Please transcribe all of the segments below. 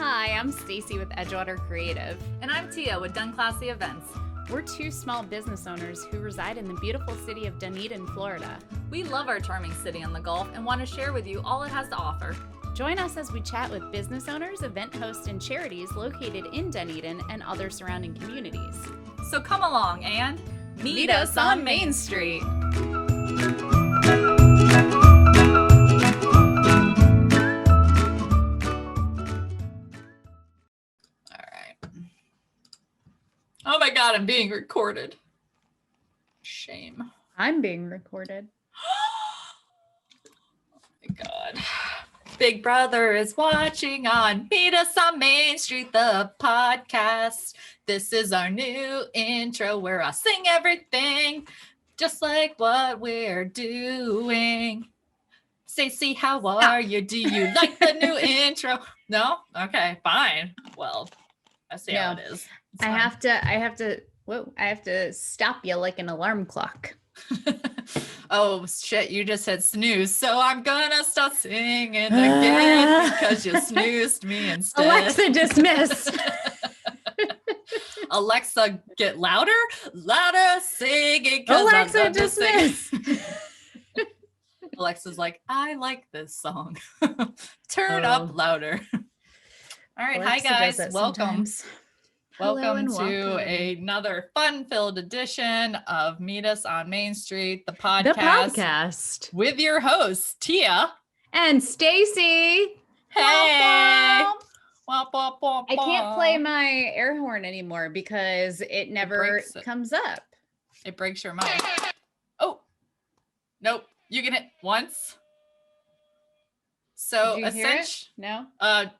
Hi, I'm Stacy with Edgewater Creative. And I'm Tia with Done Classy Events. We're two small business owners who reside in the beautiful city of Dunedin, Florida. We love our charming city on the Gulf and want to share with you all it has to offer. Join us as we chat with business owners, event hosts, and charities located in Dunedin and other surrounding communities. So come along and meet us on Main Street. Oh my God, I'm being recorded. Shame. I'm being recorded. Oh my God. Big Brother is watching on Meet Us on Main Street, the podcast. This is our new intro where I sing everything just like what we're doing. Stacy, how are you? Do you like the new intro? No? Okay, fine. Well, I see how it is. I have to stop you like an alarm clock. Oh shit, you just hit snooze. So I'm gonna start singing again because you snoozed me instead. Alexa, dismiss. Alexa, get louder. Louder singing. Alexa, dismiss. Alexa's like, I like this song. Turn up louder. All right. Alexa, hi guys. Welcome. Sometimes. Welcome to another fun-filled edition of Meet Us on Main Street, the podcast with your hosts, Tia and Stacy. Hey. Womp, womp. I can't play my air horn anymore because it never comes up. It breaks your mic. Oh, nope. You can hit once. So essentially, no.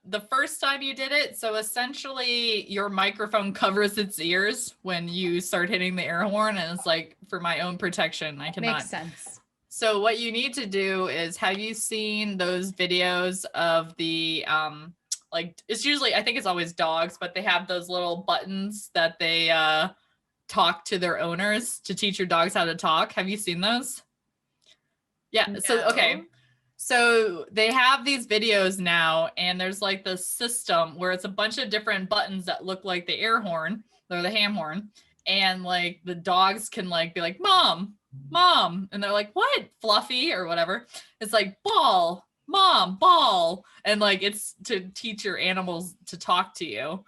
The first time you did it, so essentially your microphone covers its ears when you start hitting the air horn, and it's like for my own protection, I cannot. Makes sense. So what you need to do is, have you seen those videos of the like it's usually, I think it's always dogs, but they have those little buttons that they talk to their owners to teach your dogs how to talk. Have you seen those? Yeah. No. So okay. So they have these videos now, and there's like the system where it's a bunch of different buttons that look like the air horn or the ham horn. And like the dogs can like be like, mom. And they're like, what? Fluffy or whatever. It's like ball, mom, ball. And like, it's to teach your animals to talk to you.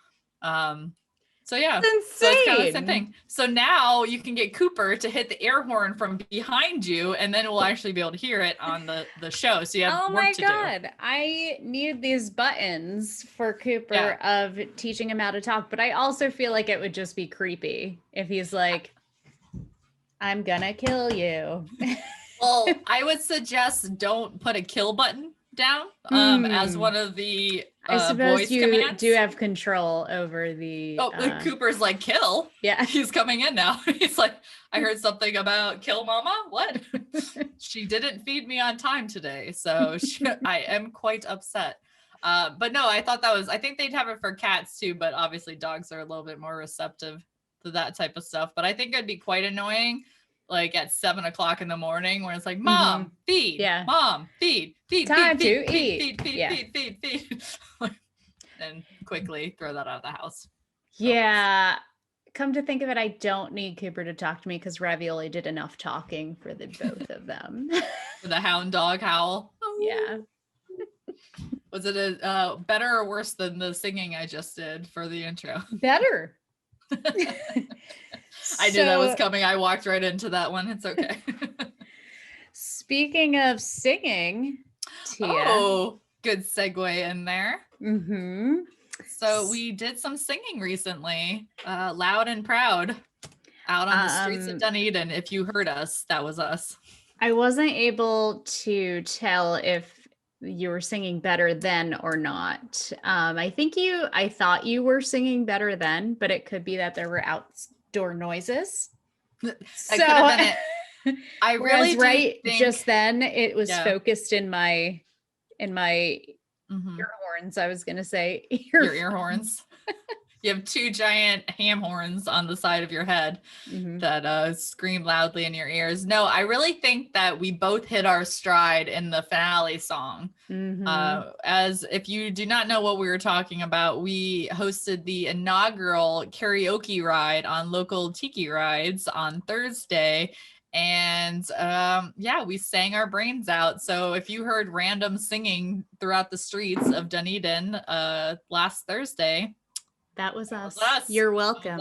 So yeah, that's insane. So it's kind of the same thing. So now you can get Cooper to hit the air horn from behind you, and then we'll actually be able to hear it on the show. So you have work to do. Oh my God. I need these buttons for Cooper of teaching him how to talk, but I also feel like it would just be creepy if he's like, I'm gonna kill you. Well, I would suggest don't put a kill button down as one of the I suppose voice you commands. Do have control over the Cooper's like, kill. Yeah, he's coming in now. He's like, I heard something about kill mama. What? She didn't feed me on time today, so I am quite upset. But no, I think they'd have it for cats too, but obviously dogs are a little bit more receptive to that type of stuff. But I think it'd be quite annoying, like at 7 o'clock in the morning, where it's like, mom, feed, mom, feed, time feed, to eat, feed. And quickly throw that out of the house. Yeah. Come to think of it, I don't need Cooper to talk to me because Ravioli did enough talking for the both of them. For the hound dog howl. Yeah. Was it a better or worse than the singing I just did for the intro? Better. I knew that was coming. I walked right into that one. It's okay. Speaking of singing, Tia. Oh, good segue in there. Mm-hmm. So we did some singing recently, loud and proud, out on the streets of Dunedin. If you heard us, that was us. I wasn't able to tell if you were singing better then or not. I thought you were singing better then, but it could be that there were outdoor noises. That could have been it. I really think just then it was focused in my ear horns. I was gonna say your ear horns. You have two giant ham horns on the side of your head that scream loudly in your ears. No, I really think that we both hit our stride in the finale song. As if you do not know what we were talking about, we hosted the inaugural karaoke ride on Local Tiki Rides on Thursday. And yeah, we sang our brains out. So if you heard random singing throughout the streets of Dunedin last Thursday, that was us. us. You're welcome.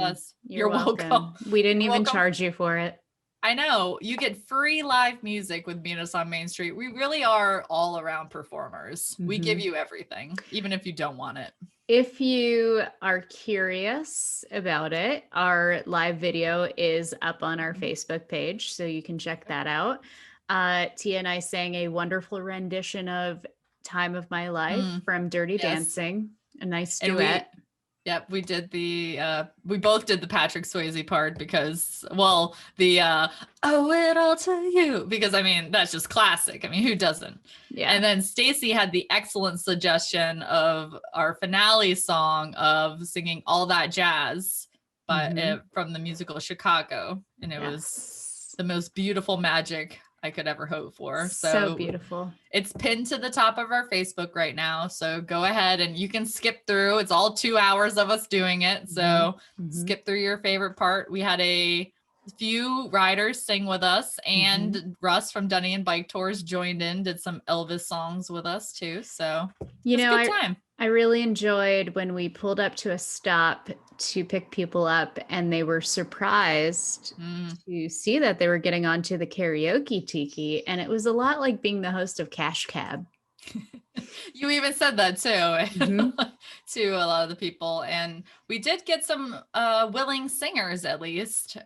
You're welcome. We didn't even charge you for it. I know. You get free live music with Meet Us on Main Street. We really are all around performers. We give you everything, even if you don't want it. If you are curious about it, our live video is up on our Facebook page, so you can check that out. Tia and I sang a wonderful rendition of Time of My Life from Dirty Dancing, a nice duet. Yep, we did we both did the Patrick Swayze part because, well, the owe it all to you, because I mean, that's just classic. I mean, who doesn't? Yeah. And then Stacy had the excellent suggestion of our finale song of singing All That Jazz, but from the musical Chicago. And it was the most beautiful magic I could ever hope for. So beautiful. It's pinned to the top of our Facebook right now. So go ahead and you can skip through. It's all 2 hours of us doing it. So skip through your favorite part. We had a few riders sing with us, and Russ from Dunedin Bike Tours joined in, did some Elvis songs with us too. So you know, I really enjoyed when we pulled up to a stop to pick people up, and they were surprised to see that they were getting onto the karaoke tiki. And it was a lot like being the host of Cash Cab. You even said that too, to a lot of the people. And we did get some willing singers, at least,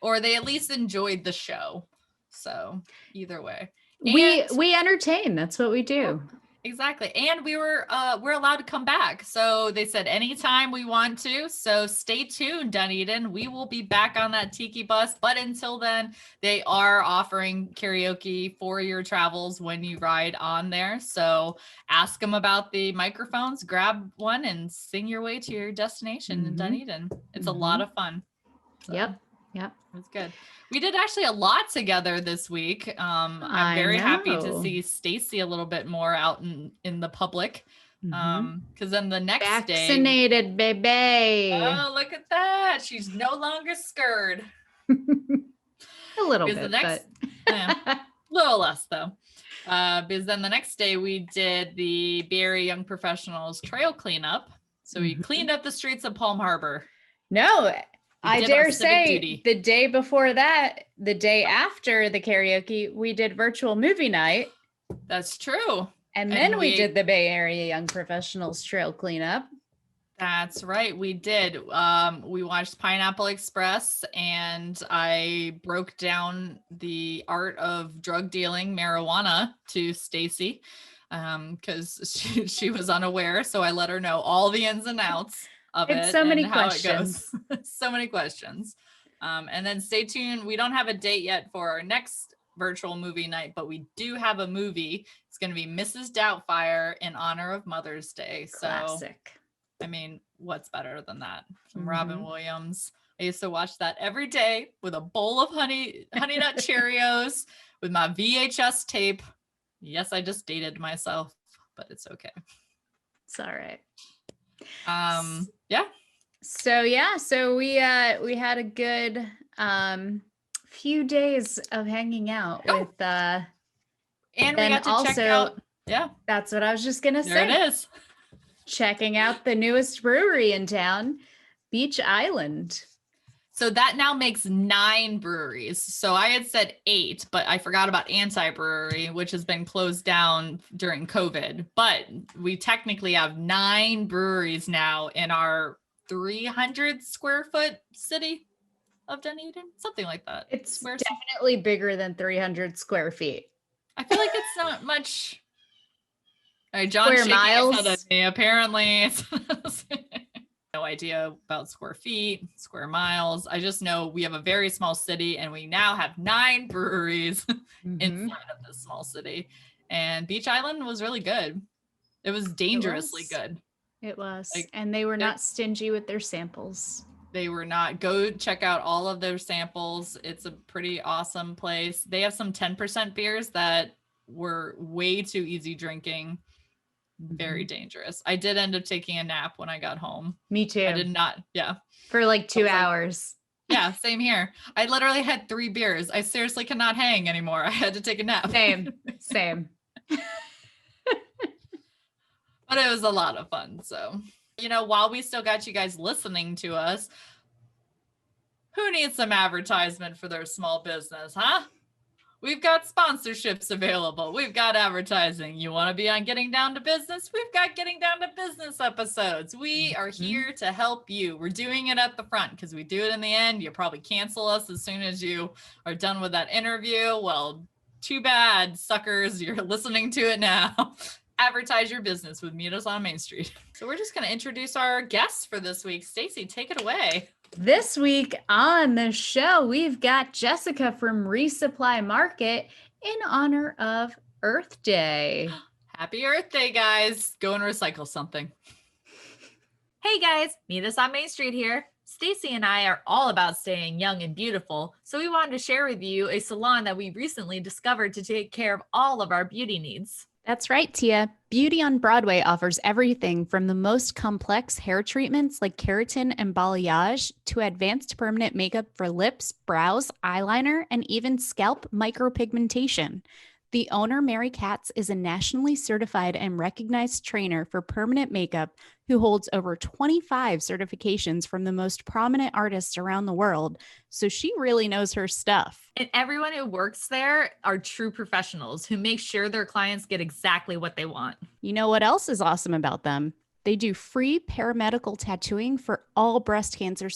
or they at least enjoyed the show. So either way, we entertain. That's what we do. Exactly. And we're allowed to come back. So they said anytime we want to. So stay tuned, Dunedin. We will be back on that tiki bus. But until then, they are offering karaoke for your travels when you ride on there. So ask them about the microphones, grab one, and sing your way to your destination in Dunedin. It's a lot of fun. So. Yep. It's good. We did actually a lot together this week. I'm very happy to see Stacy a little bit more out in the public. Because then the next vaccinated, baby. Oh, look at that. She's no longer scared. A little bit, but a little less though. Because then the next day we did the Brewery Young Professionals trail cleanup. So we cleaned up the streets of Palm Harbor. No, I dare say the day before that, the day after the karaoke, we did virtual movie night. That's true. And then we did the Bay Area Young Professionals trail cleanup. That's right. We did. We watched Pineapple Express, and I broke down the art of drug dealing marijuana to Stacy because she was unaware. So I let her know all the ins and outs of it. So many questions. So many questions. And then stay tuned. We don't have a date yet for our next virtual movie night, but we do have a movie. It's going to be Mrs. Doubtfire in honor of Mother's Day. Classic. So, I mean, what's better than that? From Robin Williams. I used to watch that every day with a bowl of honey nut Cheerios with my VHS tape. Yes, I just dated myself, but it's okay. It's all right. Yeah. So we had a good few days of hanging out with and we got to also check out. Yeah, that's what I was just gonna say. There it is. Checking out the newest brewery in town, Beach Island. So that now makes 9 breweries. So I had said 8, but I forgot about Anti-Brewery, which has been closed down during COVID. But we technically have 9 breweries now in our 300 square foot city of Dunedin, something like that. It's definitely bigger than 300 square feet. I feel like it's not much. All right, John square miles. At me. Apparently, no idea about square feet, square miles. I just know we have a very small city, and we now have 9 breweries inside of this small city. And Beach Island was really good. It was dangerously good. It was. Like, And they were not stingy with their samples. they were not. Go check out all of their samples. It's a pretty awesome place. They have some 10% beers that were way too easy drinking. Very dangerous. I did end up taking a nap when I got home. Me too. I did not. Yeah. For like 2 hours. Yeah, same here. I literally had 3 beers. I seriously cannot hang anymore. I had to take a nap. Same. But it was a lot of fun. So, while we still got you guys listening to us, who needs some advertisement for their small business, huh? We've got sponsorships available. We've got advertising. You want to be on Getting Down to Business? We've got Getting Down to Business episodes. We are here to help you. We're doing it at the front because we do it in the end. You'll probably cancel us as soon as you are done with that interview. Well, too bad, suckers. You're listening to it now. Advertise your business with Meet Us on Main Street. So we're just going to introduce our guests for this week. Stacy, take it away. This week on the show, we've got Jessica from Resupply Market in honor of Earth Day. Happy Earth Day, guys. Go and recycle something. Hey guys, Meet Us on Main Street here. Stacy and I are all about staying young and beautiful, so we wanted to share with you a salon that we recently discovered to take care of all of our beauty needs. That's right, Tia. Beauty on Broadway offers everything from the most complex hair treatments like keratin and balayage to advanced permanent makeup for lips, brows, eyeliner, and even scalp micropigmentation. The owner, Mary Katz, is a nationally certified and recognized trainer for permanent makeup who holds over 25 certifications from the most prominent artists around the world, so she really knows her stuff. And everyone who works there are true professionals who make sure their clients get exactly what they want. You know what else is awesome about them? They do free paramedical tattooing for all breast cancer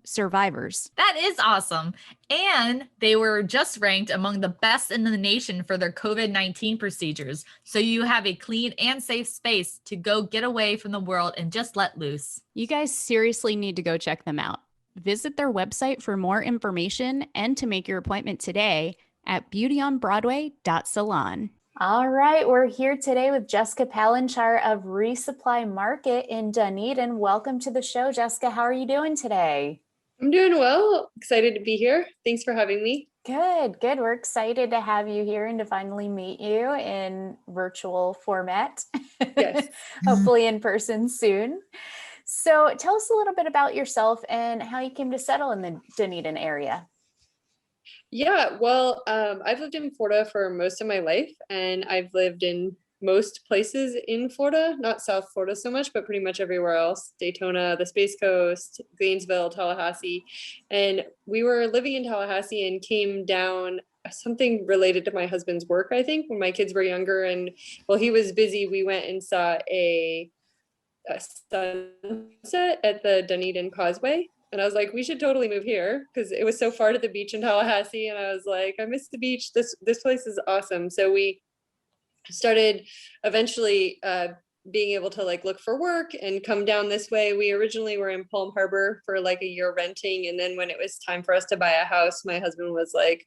survivors. That is awesome. And they were just ranked among the best in the nation for their COVID-19 procedures. So you have a clean and safe space to go get away from the world and just let loose. You guys seriously need to go check them out. Visit their website for more information and to make your appointment today at beautyonbroadway.salon. All right, we're here today with Jessica Palenchar of Resupply Market in Dunedin. Welcome to the show, Jessica. How are you doing today? I'm doing well. Excited to be here. Thanks for having me. Good. We're excited to have you here and to finally meet you in virtual format. Yes. Hopefully in person soon. So tell us a little bit about yourself and how you came to settle in the Dunedin area. Yeah, well, I've lived in Florida for most of my life, and I've lived in most places in Florida, not South Florida so much, but pretty much everywhere else. Daytona, the Space Coast, Gainesville, Tallahassee. And we were living in Tallahassee and came down something related to my husband's work, I think, when my kids were younger. And while he was busy, we went and saw a sunset at the Dunedin Causeway. And I was like, we should totally move here because it was so far to the beach in Tallahassee. And I was like, I miss the beach. This place is awesome. So we started eventually being able to like look for work and come down this way. We originally were in Palm Harbor for like a year renting. And then when it was time for us to buy a house, my husband was like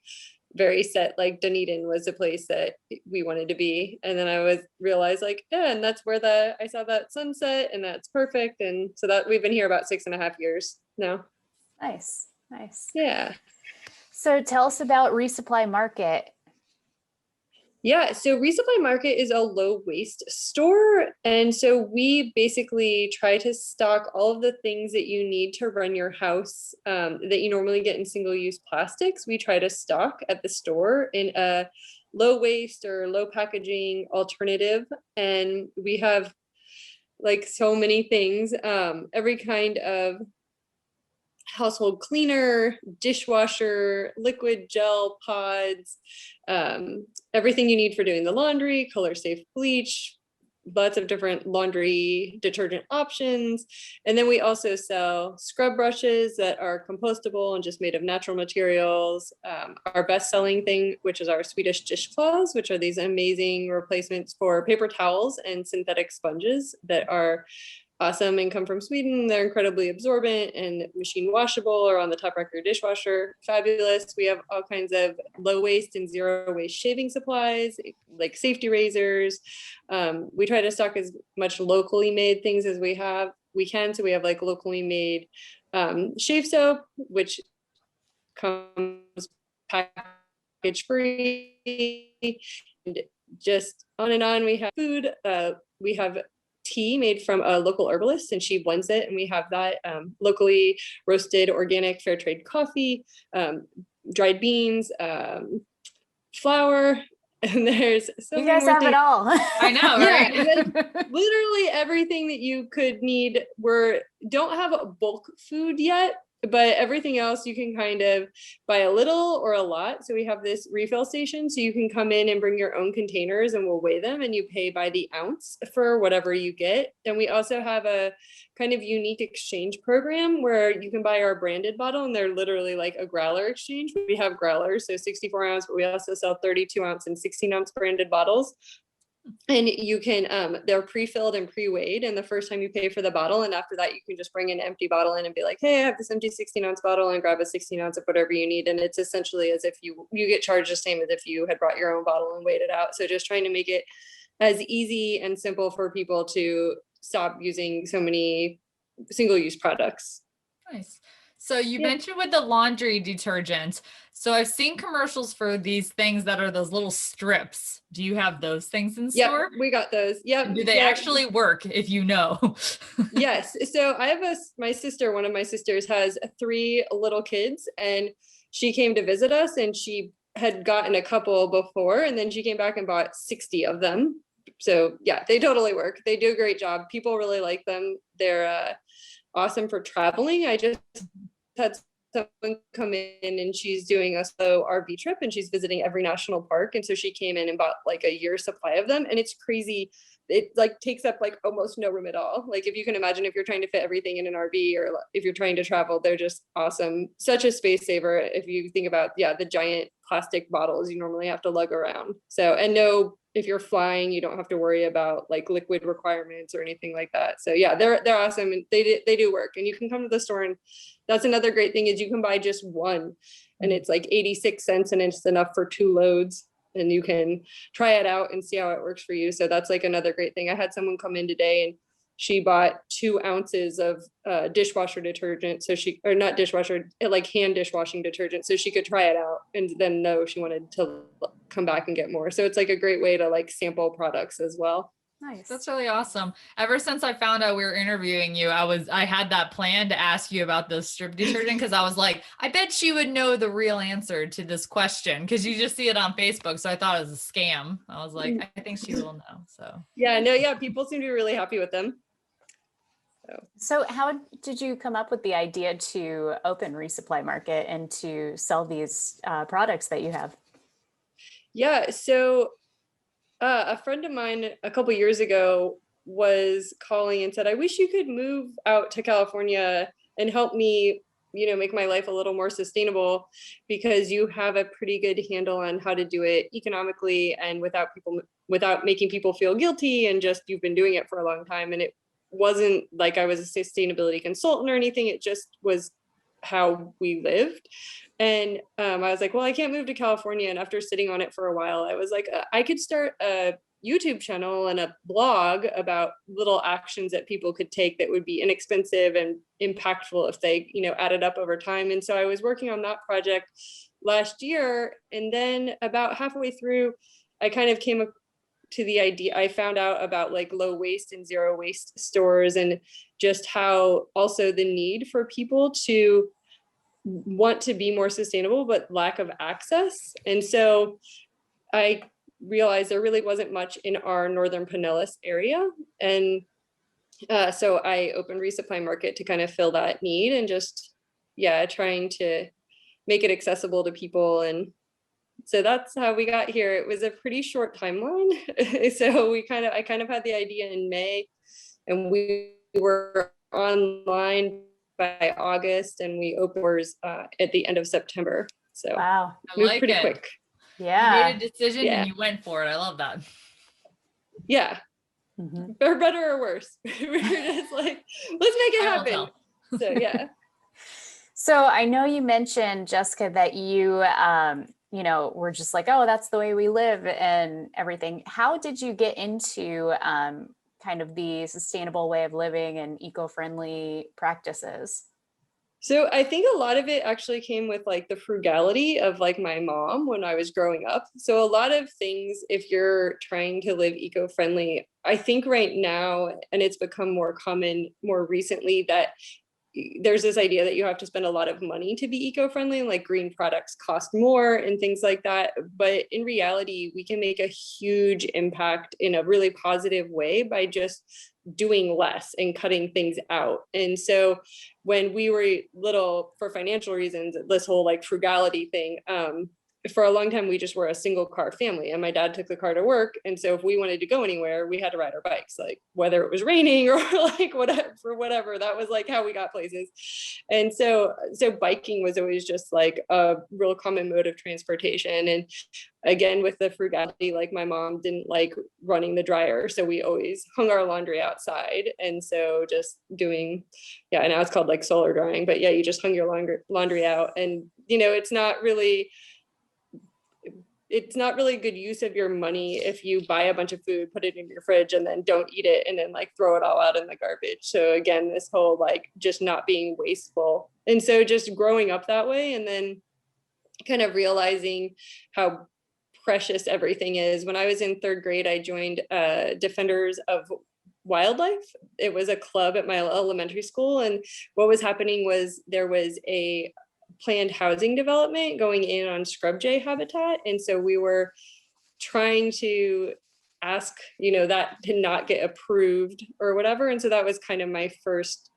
very set, like Dunedin was the place that we wanted to be. And then I realized like, yeah, and that's where I saw that sunset and that's perfect. And so that we've been here about 6.5 years now. Nice. Yeah. So tell us about Resupply Market. Yeah, so Resupply Market is a low waste store. And so we basically try to stock all of the things that you need to run your house that you normally get in single-use plastics. We try to stock at the store in a low waste or low packaging alternative. And we have like so many things, every kind of household cleaner, dishwasher, liquid gel pods, everything you need for doing the laundry, color safe bleach, lots of different laundry detergent options. And then we also sell scrub brushes that are compostable and just made of natural materials. Our best selling thing, which is our Swedish dishcloths, which are these amazing replacements for paper towels and synthetic sponges that are awesome and come from Sweden. They're incredibly absorbent and machine washable or on the top rack of your dishwasher. Fabulous. We have all kinds of low waste and zero waste shaving supplies, like safety razors. We try to stock as much locally made things as we can. So we have like locally made shave soap, which comes package free, and just on and on. We have food. We have tea made from a local herbalist, and she blends it, and we have that locally roasted organic fair trade coffee, dried beans, flour, and there's so You many guys more have things. it all. I know, Yeah, right? literally everything that you could need. Don't have a bulk food yet, but everything else you can kind of buy a little or a lot. So we have this refill station, so you can come in and bring your own containers, and we'll weigh them, and you pay by the ounce for whatever you get. And we also have a kind of unique exchange program where you can buy our branded bottle, and they're literally like a growler exchange. We have growlers, so 64 ounce, but we also sell 32 ounce and 16 ounce branded bottles. And you can, they're pre-filled and pre-weighed. And the first time you pay for the bottle, and after that, you can just bring an empty bottle in and be like, hey, I have this empty 16 ounce bottle, and grab a 16 ounce of whatever you need. And it's essentially as if you get charged the same as if you had brought your own bottle and weighed it out. So just trying to make it as easy and simple for people to stop using so many single-use products. Nice. So you Yeah. mentioned with the laundry detergent. So I've seen commercials for these things that are those little strips. Do you have those things in Yep, store? we got those. Yep. Do they yep. actually work, if you know? Yes. So I have one of my sisters has 3 little kids, and she came to visit us, and she had gotten a couple before, and then she came back and bought 60 of them. So yeah, they totally work. They do a great job. People really like them. They're awesome for traveling. I just had someone come in, and she's doing a slow RV trip, and she's visiting every national park. And so she came in and bought like a year's supply of them. And it's crazy. It like takes up like almost no room at all. Like if you can imagine, if you're trying to fit everything in an RV, or if you're trying to travel, they're just awesome. Such a space saver. If you think about, the giant plastic bottles you normally have to lug around. So, and no, if you're flying, you don't have to worry about like liquid requirements or anything like that. So yeah, they're awesome, and they do work. And you can come to the store, and that's another great thing is you can buy just one, and it's like 86 cents, and it's enough for 2 loads, and you can try it out and see how it works for you. So that's like another great thing. I had someone come in today, and she bought 2 ounces of dishwasher detergent. So not dishwasher, like hand dishwashing detergent. So she could try it out and then know she wanted to come back and get more. So it's like a great way to like sample products as well. Nice. That's really awesome. Ever since I found out we were interviewing you, I had that plan to ask you about the strip detergent, because I was like, I bet she would know the real answer to this question, because you just see it on Facebook. So I thought it was a scam. I was like, I think she will know. So Yeah, people seem to be really happy with them. So how did you come up with the idea to open Resupply Market and to sell these products that you have? Yeah, so a friend of mine a couple years ago was calling and said, I wish you could move out to California and help me, make my life a little more sustainable, because you have a pretty good handle on how to do it economically and without making people feel guilty, and just you've been doing it for a long time. And it wasn't like I was a sustainability consultant or anything. It just was how we lived. And I was like, well, I can't move to California. And after sitting on it for a while, I was like, I could start a YouTube channel and a blog about little actions that people could take that would be inexpensive and impactful if they, added up over time. And so I was working on that project last year. And then about halfway through, I kind of came to the idea. I found out about like low waste and zero waste stores, and just how also the need for people to want to be more sustainable, but lack of access. And so I realized there really wasn't much in our Northern Pinellas area. And so I opened Resupply Market to kind of fill that need, and just, trying to make it accessible to people. And so that's how we got here. It was a pretty short timeline. So I kind of had the idea in May, and we were online by August, and we opened doors at the end of September. So Wow. moved pretty quick. Yeah. You made a decision Yeah. and you went for it. I love that. Yeah. For better or worse. We were just like, let's make it Time will happen. tell. So yeah. So I know you mentioned, Jessica, that you, were just like, oh, that's the way we live and everything. How did you get into kind of the sustainable way of living and eco-friendly practices? So I think a lot of it actually came with like the frugality of like my mom when I was growing up. So a lot of things, if you're trying to live eco-friendly, I think right now, and it's become more common more recently, that there's this idea that you have to spend a lot of money to be eco-friendly, and like green products cost more and things like that. But in reality, we can make a huge impact in a really positive way by just doing less and cutting things out. And so when we were little, for financial reasons, this whole like frugality thing, for a long time, we just were a single car family, and my dad took the car to work. And so if we wanted to go anywhere, we had to ride our bikes, like whether it was raining or like whatever, that was like how we got places. And so biking was always just like a real common mode of transportation. And again, with the frugality, like my mom didn't like running the dryer, so we always hung our laundry outside. And so just doing, yeah, now it's called like solar drying, but yeah, you just hung your laundry out. And it's not really good use of your money if you buy a bunch of food, put it in your fridge, and then don't eat it, and then like throw it all out in the garbage. So again, this whole like just not being wasteful. And so just growing up that way, and then kind of realizing how precious everything is. When I was in third grade, I joined Defenders of Wildlife. It was a club at my elementary school. And what was happening was there was a planned housing development going in on scrub jay habitat. And so we were trying to ask, that to not get approved or whatever. And so that was kind of my first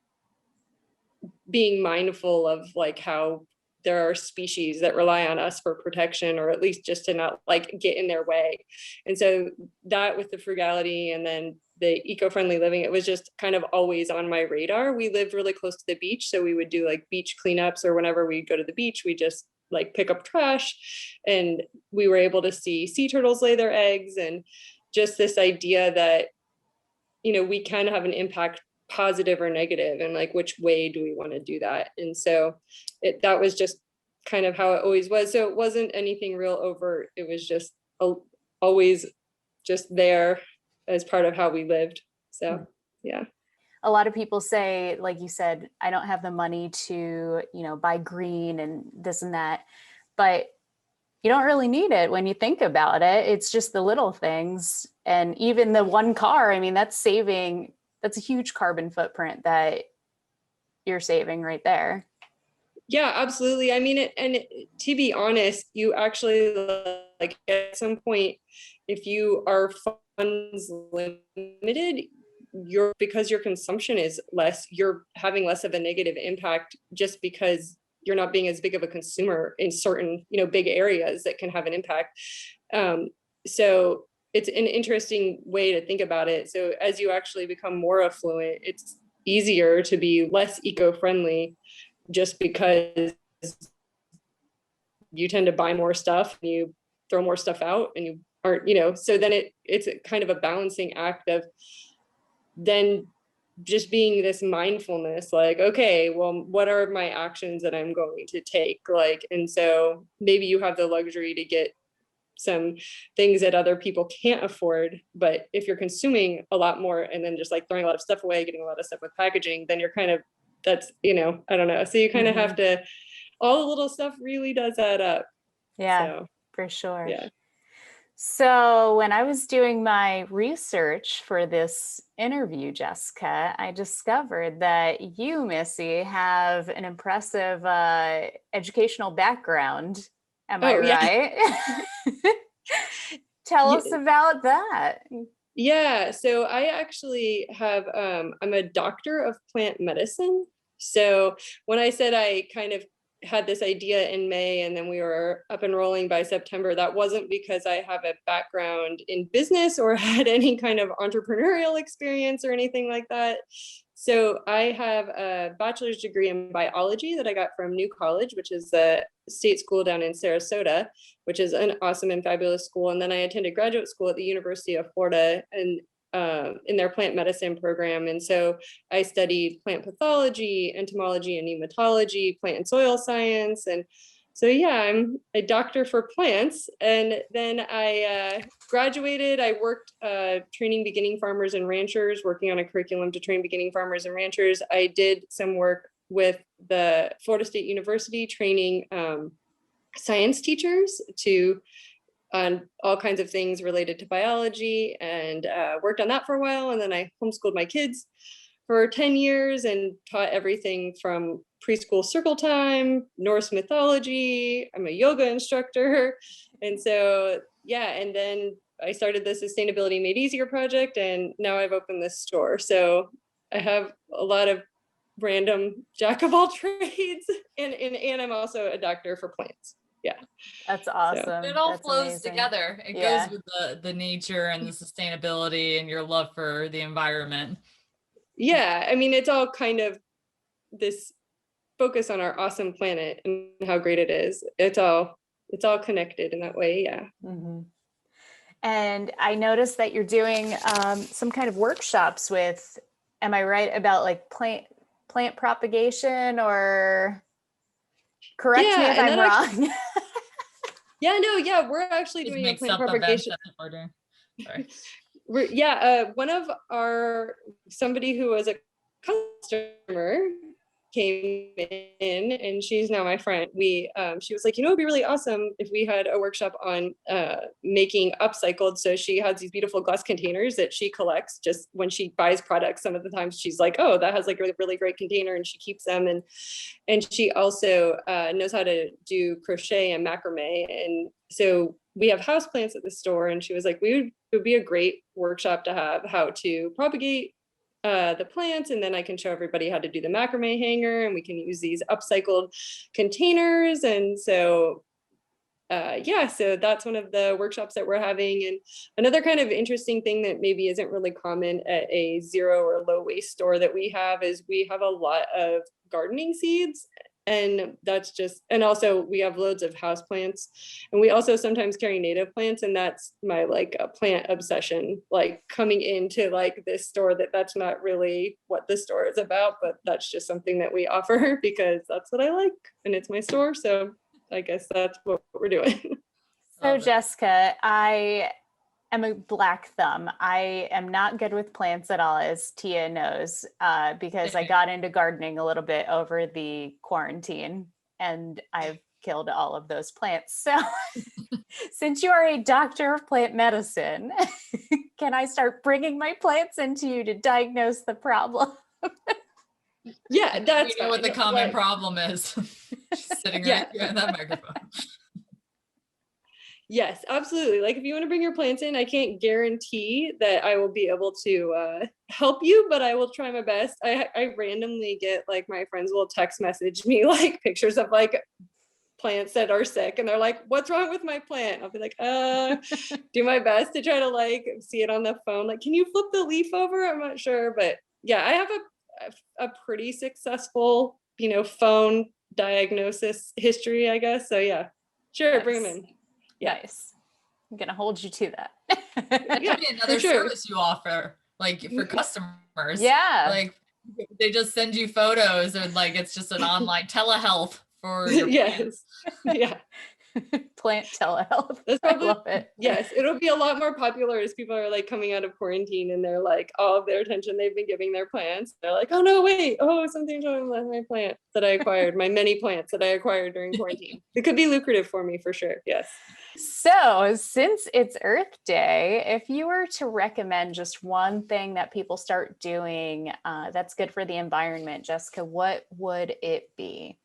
being mindful of like how there are species that rely on us for protection, or at least just to not like get in their way. And so that, with the frugality and then the eco-friendly living, it was just kind of always on my radar. We lived really close to the beach, so we would do like beach cleanups, or whenever we go to the beach, we just like pick up trash. And we were able to see sea turtles lay their eggs, and just this idea that we can have an impact, positive or negative, and like which way do we want to do that. And so that was just kind of how it always was. So it wasn't anything real overt, it was just always just there as part of how we lived. So yeah. A lot of people say, like you said, I don't have the money to buy green and this and that, but you don't really need it when you think about it. It's just the little things. And even the one car, I mean, that's a huge carbon footprint that you're saving right there. Yeah, absolutely. I mean, to be honest, you actually, like at some point, if you are funds limited, because your consumption is less, you're having less of a negative impact, just because you're not being as big of a consumer in certain, big areas that can have an impact. So it's an interesting way to think about it. So as you actually become more affluent, it's easier to be less eco-friendly, just because you tend to buy more stuff and you throw more stuff out, and you aren't, so then it's a kind of a balancing act of then just being this mindfulness, like, okay, well, what are my actions that I'm going to take? Like, and so maybe you have the luxury to get some things that other people can't afford, but if you're consuming a lot more and then just like throwing a lot of stuff away, getting a lot of stuff with packaging, then you're kind of, that's, I don't know. So you kind of have to, all the little stuff really does add up. Yeah, so, for sure. Yeah. So when I was doing my research for this interview, Jessica, I discovered that you, Missy, have an impressive educational background. Am I right? Tell us about that. Yeah, so I actually have, I'm a doctor of plant medicine. So when I said I kind of had this idea in May and then we were up and rolling by September, that wasn't because I have a background in business or had any kind of entrepreneurial experience or anything like that. So I have a bachelor's degree in biology that I got from New College, which is the state school down in Sarasota, which is an awesome and fabulous school. And then I attended graduate school at the University of Florida. And in their plant medicine program. And so I studied plant pathology, entomology, and nematology, plant and soil science. And so, yeah, I'm a doctor for plants. And then I graduated. I worked training beginning farmers and ranchers, working on a curriculum to train beginning farmers and ranchers. I did some work with the Florida State University training science teachers on all kinds of things related to biology, and worked on that for a while. And then I homeschooled my kids for 10 years and taught everything from preschool circle time, Norse mythology. I'm a yoga instructor. And so, yeah, and then I started the Sustainability Made Easier project, and now I've opened this store. So I have a lot of random jack of all trades, and I'm also a doctor for plants. Yeah. That's awesome. It all That's flows amazing. together. It goes with the nature and the sustainability and your love for the environment. Yeah, I mean, it's all kind of this focus on our awesome planet and how great it is. It's all connected in that way. Yeah. Mm-hmm. And I noticed that you're doing some kind of workshops with, am I right about like plant propagation, or correct me if I'm wrong? We're actually doing a plant propagation. One of somebody who was a customer came in, and she's now my friend. She was like, it'd be really awesome if we had a workshop on making upcycled. So she has these beautiful glass containers that she collects just when she buys products. Some of the times she's like, oh, that has like a really great container, and she keeps them. And she also knows how to do crochet and macrame. And so we have houseplants at the store, and she was like, it would be a great workshop to have how to propagate the plants, and then I can show everybody how to do the macrame hanger, and we can use these upcycled containers. And so so that's one of the workshops that we're having. And another kind of interesting thing that maybe isn't really common at a zero or low waste store that we have is we have a lot of gardening seeds. And and also we have loads of house plants, and we also sometimes carry native plants. And that's my plant obsession, like coming into like this store that's not really what the store is about, but that's just something that we offer because that's what I like, and it's my store. So I guess that's what we're doing. So Jessica, I am a black thumb. I am not good with plants at all, as Tia knows, because I got into gardening a little bit over the quarantine, and I've killed all of those plants. So since you are a doctor of plant medicine, can I start bringing my plants into you to diagnose the problem? Yeah, that's what the common problem is. She's sitting right here on that microphone. Yes, absolutely. Like if you want to bring your plants in, I can't guarantee that I will be able to help you, but I will try my best. I randomly get my friends will text message me pictures of plants that are sick, and they're like, what's wrong with my plant? I'll be like, do my best to try to see it on the phone. Can you flip the leaf over? I'm not sure, but yeah, I have a pretty successful, phone diagnosis history, I guess. So yeah, sure. Nice. Bring them in. Yeah. Nice. I'm going to hold you to that. That could be another service you offer, for customers. Yeah. They just send you photos, or it's just an online telehealth for your yes. Yeah. Plant telehealth. That's probably, I love it. Yes, it'll be a lot more popular as people are coming out of quarantine, and they're all of their attention they've been giving their plants. They're like, oh no, wait, something's wrong with my plant that I acquired, my many plants that I acquired during quarantine. It could be lucrative for me for sure. Yes. So since it's Earth Day, if you were to recommend just one thing that people start doing that's good for the environment, Jessica, what would it be?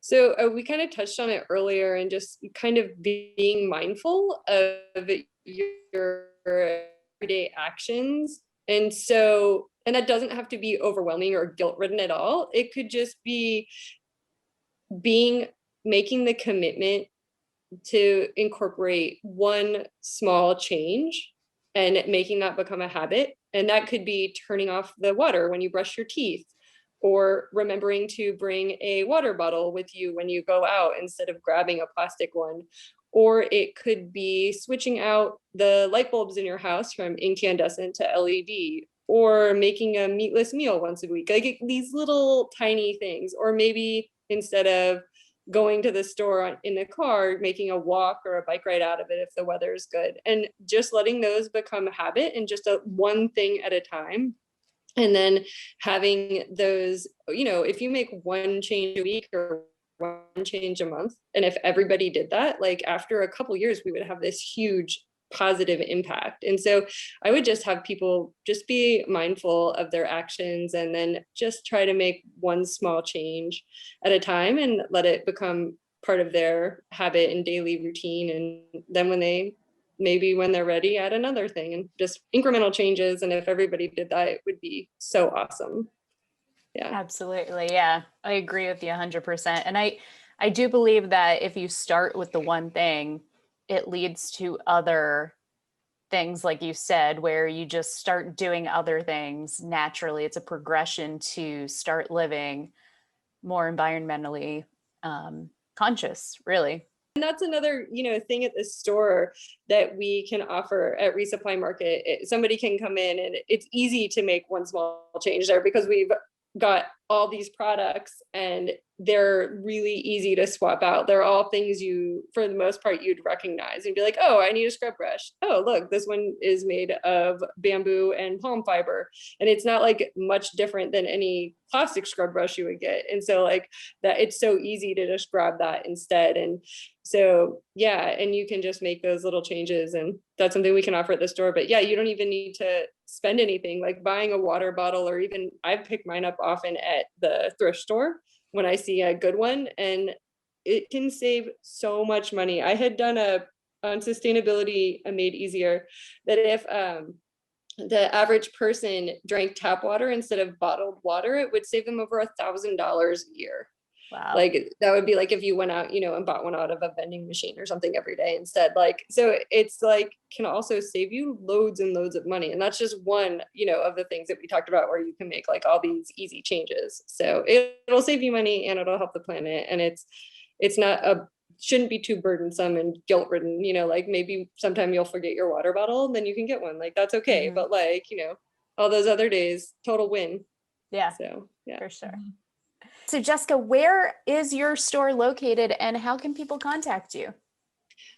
So we kind of touched on it earlier, and just kind of being mindful of your everyday actions. And that doesn't have to be overwhelming or guilt-ridden at all. It could just be making the commitment to incorporate one small change and making that become a habit. And that could be turning off the water when you brush your teeth, or remembering to bring a water bottle with you when you go out instead of grabbing a plastic one, or it could be switching out the light bulbs in your house from incandescent to LED, or making a meatless meal once a week, like these little tiny things. Or maybe instead of going to the store in the car, making a walk or a bike ride out of it if the weather is good, and just letting those become a habit, and just one thing at a time. And then having those, if you make one change a week or one change a month, and if everybody did that, like after a couple years, we would have this huge positive impact. And so I would just have people just be mindful of their actions, and then just try to make one small change at a time, and let it become part of their habit and daily routine. And then when they're ready, add another thing, and just incremental changes. And if everybody did that, it would be so awesome. Yeah. Absolutely. Yeah. I agree with you 100%. And I do believe that if you start with the one thing, it leads to other things, like you said, where you just start doing other things naturally. It's a progression to start living more environmentally conscious, really. And that's another, thing at the store that we can offer at Resupply Market. Somebody can come in, and it's easy to make one small change there, because we've got all these products and they're really easy to swap out. They're all things for the most part, you'd recognize and be like, oh, I need a scrub brush. Oh, look, this one is made of bamboo and palm fiber. And it's not like much different than any plastic scrub brush you would get. And so like that, it's so easy to just grab that instead. And so, yeah, and you can just make those little changes, and that's something we can offer at the store. But yeah, you don't even need to spend anything, like buying a water bottle, or even I pick mine up often at the thrift store when I see a good one, and it can save so much money. I had done on Sustainability Made Easier, that if the average person drank tap water instead of bottled water, it would save them over $1,000 a year. Wow. Like that would be like if you went out, and bought one out of a vending machine or something every day instead. Like, so it's like can also save you loads and loads of money. And that's just one, of the things that we talked about, where you can make like all these easy changes. So it'll save you money, and it'll help the planet. And it's not shouldn't be too burdensome and guilt ridden, like maybe sometime you'll forget your water bottle, and then you can get one. Like that's okay. Mm-hmm. But like, all those other days, total win. Yeah. So yeah. For sure. Mm-hmm. So Jessica, where is your store located, and how can people contact you?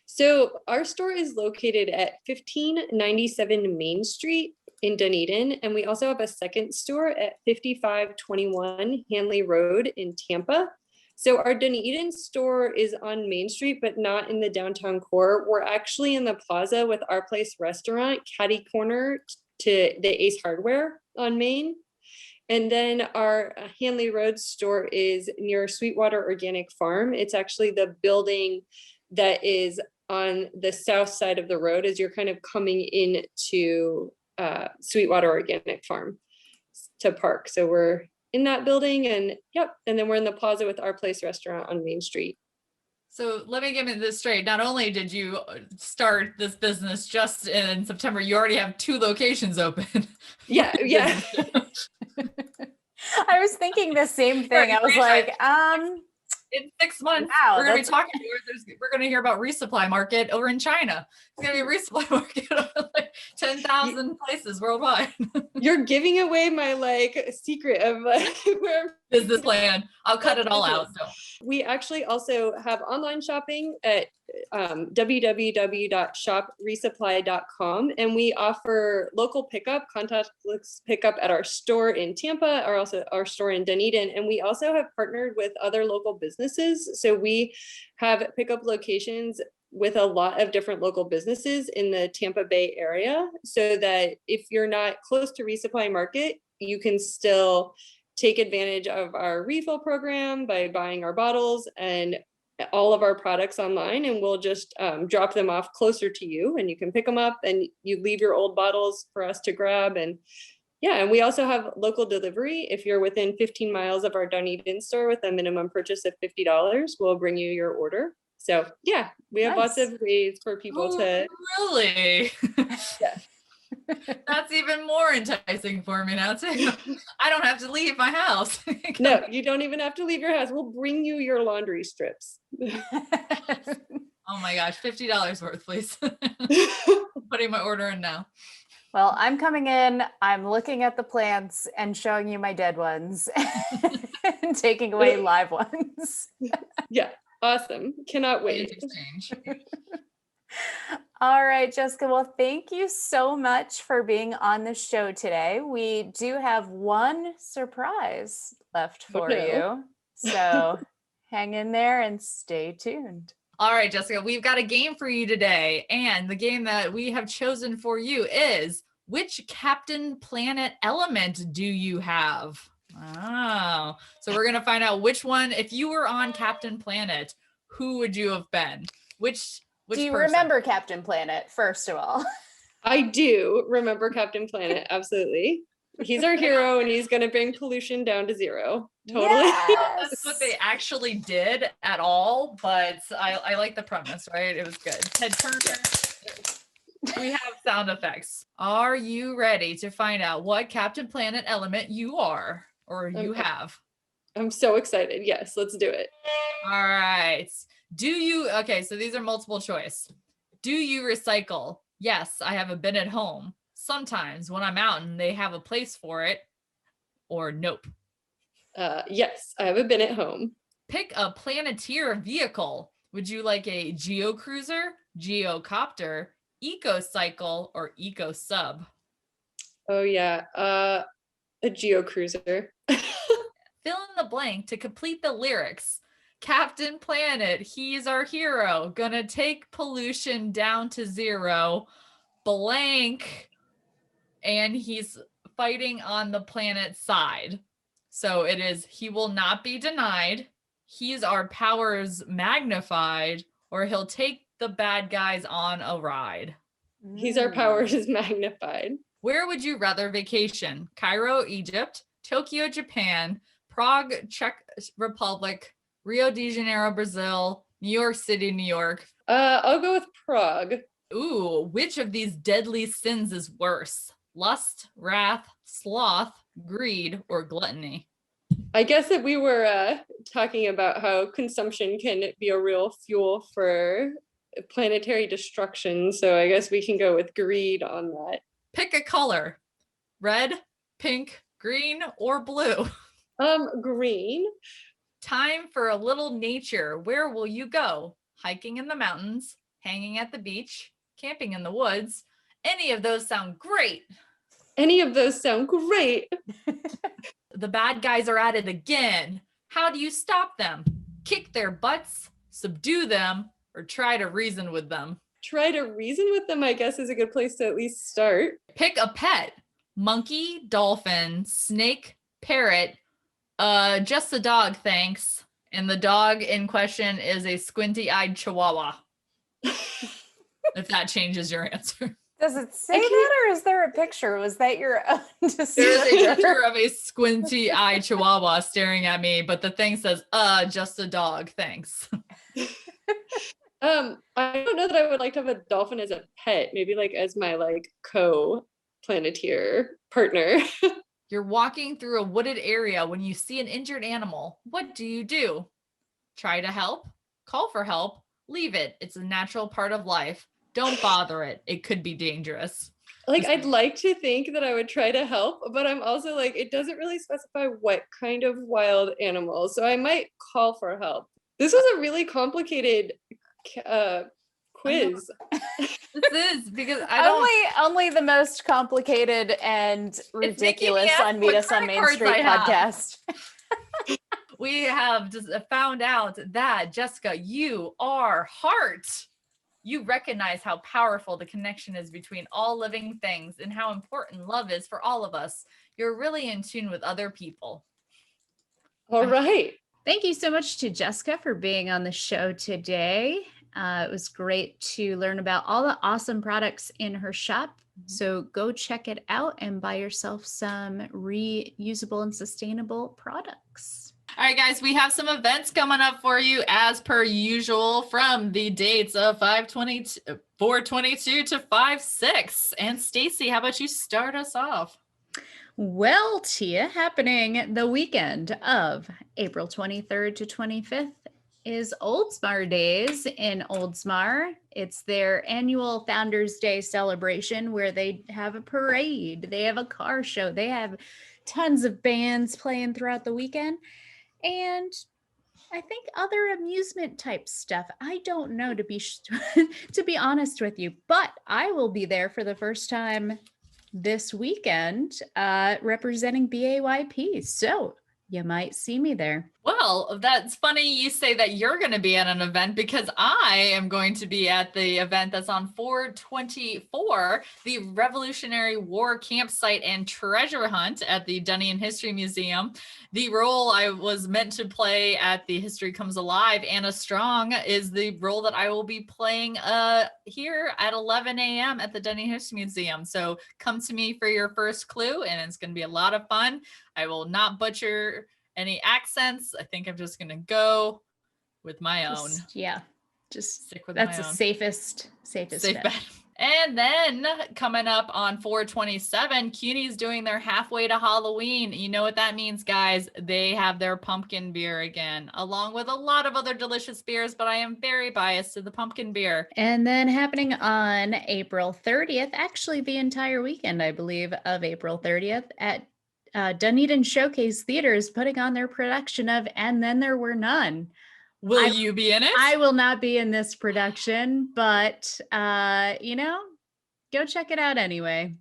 So our store is located at 1597 Main Street in Dunedin. And we also have a second store at 5521 Hanley Road in Tampa. So our Dunedin store is on Main Street, but not in the downtown core. We're actually in the plaza with Our Place Restaurant, catty corner to the Ace Hardware on Main. And then our Hanley Road store is near Sweetwater Organic Farm. It's actually the building that is on the south side of the road as you're kind of coming into Sweetwater Organic Farm to park. So we're in that building, and yep. And then we're in the plaza with Our Place Restaurant on Main Street. So let me get this straight. Not only did you start this business just in September, you already have 2 locations open. Yeah. I was thinking the same thing. I was like, in 6 months, wow, we're going to be talking. We're going to hear about Resupply Market over in China. It's going to be a Resupply Market like 10,000 places worldwide. You're giving away my secret of where business plan. I'll cut it all out. So. We actually also have online shopping at www.shopresupply.com, and we offer local pickup, contactless pickup at our store in Tampa, or also our store in Dunedin. And we also have partnered with other local businesses. So we have pickup locations with a lot of different local businesses in the Tampa Bay area, so that if you're not close to Resupply Market, you can still take advantage of our refill program by buying our bottles and all of our products online, and we'll just drop them off closer to you, and you can pick them up, and you leave your old bottles for us to grab. And yeah, and we also have local delivery. If you're within 15 miles of our Dunedin store with a minimum purchase of $50, we'll bring you your order. So yeah, we have lots of ways for people to really. Yeah. That's even more enticing for me now too. I don't have to leave my house. No, you don't even have to leave your house. We'll bring you your laundry strips. Oh my gosh, $50 worth, please. Putting my order in now. Well, I'm coming in, I'm looking at the plants and showing you my dead ones and taking away live ones. Yeah, awesome. Cannot Wage wait. exchange. All right, Jessica. Well, thank you so much for being on the show today. We do have one surprise left for you. So hang in there and stay tuned. All right, Jessica, we've got a game for you today. And the game that we have chosen for you is, which Captain Planet element do you have? Oh, so we're going to find out which one, if you were on Captain Planet, who would you have been? Which do you person? remember Captain Planet, first of all? I do remember Captain Planet. Absolutely. He's our hero and he's going to bring pollution down to zero. Totally. Yes. That's what they actually did at all, but I like the premise, right? It was good. Ted Turner. We have sound effects. Are you ready to find out what Captain Planet element you are or you have? I'm so excited. Yes, let's do it. All right. Okay, so these are multiple choice. Do you recycle? Yes, I have a bin at home. Sometimes when I'm out and they have a place for it. Or nope. Yes, I have a bin at home. Pick a Planeteer vehicle. Would you like a geocruiser, geocopter, ecocycle, or eco sub? Oh yeah, a geocruiser. Fill in the blank to complete the lyrics. Captain Planet, he's our hero. Gonna take pollution down to zero. Blank. And he's fighting on the planet's side. So it is, he will not be denied. He's our powers magnified, or he'll take the bad guys on a ride. He's our powers magnified. Where would you rather vacation? Cairo, Egypt, Tokyo, Japan, Prague, Czech Republic, Rio de Janeiro, Brazil, New York City, New York. I'll go with Prague. Ooh, which of these deadly sins is worse? Lust, wrath, sloth, greed, or gluttony? I guess that we were talking about how consumption can be a real fuel for planetary destruction. So I guess we can go with greed on that. Pick a color. Red, pink, green, or blue. Green. Time for a little nature. Where will you go? Hiking in the mountains, hanging at the beach, camping in the woods. Any of those sound great. Any of those sound great. The bad guys are at it again. How do you stop them? Kick their butts, subdue them, or try to reason with them? Try to reason with them, I guess, is a good place to at least start. Pick a pet. Monkey, dolphin, snake, parrot. Just a dog, thanks. And the dog in question is a squinty-eyed chihuahua. If that changes your answer. Does it say that, or is there a picture? Was that your own There's a picture of a squinty-eyed chihuahua staring at me, but the thing says, just a dog, thanks. I don't know that I would like to have a dolphin as a pet, maybe like as my co-planeteer partner. You're walking through a wooded area when you see an injured animal. What do? Try to help, call for help, leave it. It's a natural part of life. Don't bother it. It could be dangerous. I'd like to think that I would try to help, but I'm also it doesn't really specify what kind of wild animal. So I might call for help. This was a really complicated quiz. This is because I don't only the most complicated and ridiculous on Meet Us on Main Street podcast. We have just found out that, Jessica, you are heart. You recognize how powerful the connection is between all living things and how important love is for all of us. You're really in tune with other people. All right. Thank you so much to Jessica for being on the show today. It was great to learn about all the awesome products in her shop. So go check it out and buy yourself some reusable and sustainable products. All right, guys, we have some events coming up for you as per usual from the dates of 4/22 to 5/6. And Stacy, how about you start us off? Well, Tia, happening the weekend of April 23rd to 25th is Oldsmar Days in Oldsmar. It's their annual Founders Day celebration where they have a parade, they have a car show, they have tons of bands playing throughout the weekend, and I think other amusement type stuff. I don't know to be to be honest with you, but I will be there for the first time this weekend representing BAYP. So you might see me there. Well, that's funny you say that you're going to be at an event because I am going to be at the event that's on 4/24, the Revolutionary War Campsite and Treasure Hunt at the Dunedin History Museum. The role I was meant to play at the History Comes Alive, Anna Strong, is the role that I will be playing here at 11 a.m. at the Dunedin History Museum. So come to me for your first clue, and it's going to be a lot of fun. I will not butcher any accents. I think I'm just gonna go with my own. Just stick with that's my the own. Safe bet. And then coming up on 4/27, CUNY's doing their halfway to Halloween. You know what that means, guys? They have their pumpkin beer again, along with a lot of other delicious beers, but I am very biased to the pumpkin beer. And then happening on April 30th, actually the entire weekend, I believe, of April 30th at Dunedin Showcase Theater is putting on their production of And Then There Were None. Will you be in it? I will not be in this production, but go check it out anyway.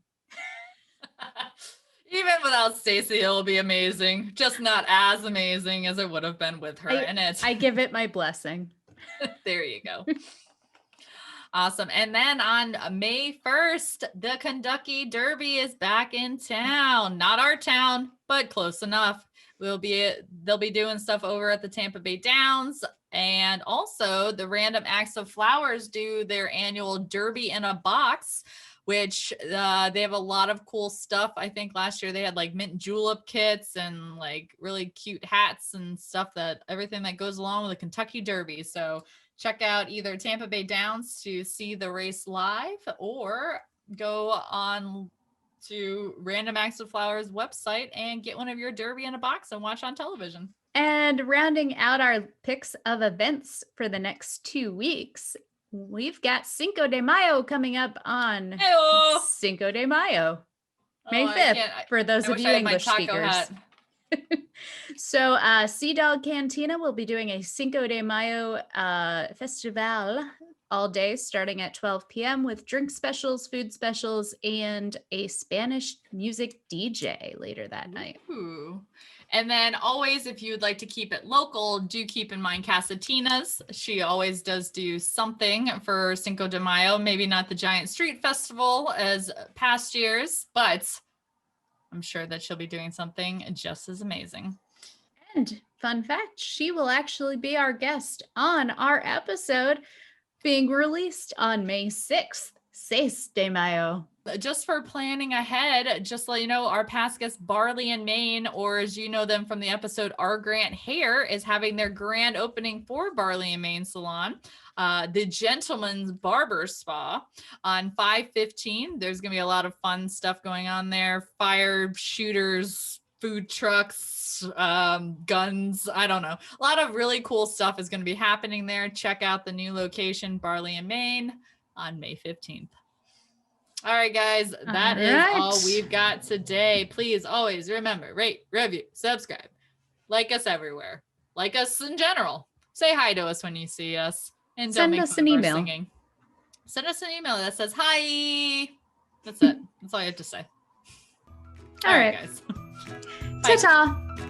Even without Stacy, it'll be amazing. Just not as amazing as it would have been with her in it. I give it my blessing. There you go. Awesome. And then on May 1st, the Kentucky Derby is back in town. Not our town, but close enough. They'll be doing stuff over at the Tampa Bay Downs. And also the Random Acts of Flowers do their annual Derby in a Box, which they have a lot of cool stuff. I think last year they had like mint julep kits and like really cute hats and stuff, everything that goes along with the Kentucky Derby. So check out either Tampa Bay Downs to see the race live, or go on to Random Acts of Flowers website and get one of your Derby in a Box and watch on television. And rounding out our picks of events for the next 2 weeks, we've got Cinco de Mayo coming up on Cinco de Mayo, May 5th, for those of you English speakers. So Sea Dog Cantina will be doing a Cinco de Mayo festival all day starting at 12 p.m. with drink specials, food specials, and a Spanish music DJ later that night. Ooh. And then always, if you would like to keep it local, do keep in mind Casatina's. She always does do something for Cinco de Mayo. Maybe not the giant street festival as past years, but I'm sure that she'll be doing something just as amazing. And fun fact, she will actually be our guest on our episode being released on May 6th, 6 de Mayo. Just for planning ahead, just to let you know, our past guest Barley in Maine, or as you know them from the episode, Our Grant Hair, is having their grand opening for Barley in Maine Salon, the Gentleman's Barber Spa on 5/15. There's going to be a lot of fun stuff going on there. Fire shooters, food trucks, guns, I don't know. A lot of really cool stuff is going to be happening there. Check out the new location, Barley in Maine, on May 15th. All right, guys, that is all we've got today. Please always remember, rate, review, subscribe, like us everywhere, like us in general. Say hi to us when you see us, and don't make fun of our singing. Send us an email that says hi. That's it. That's all I have to say. All right, guys. Ta-ta.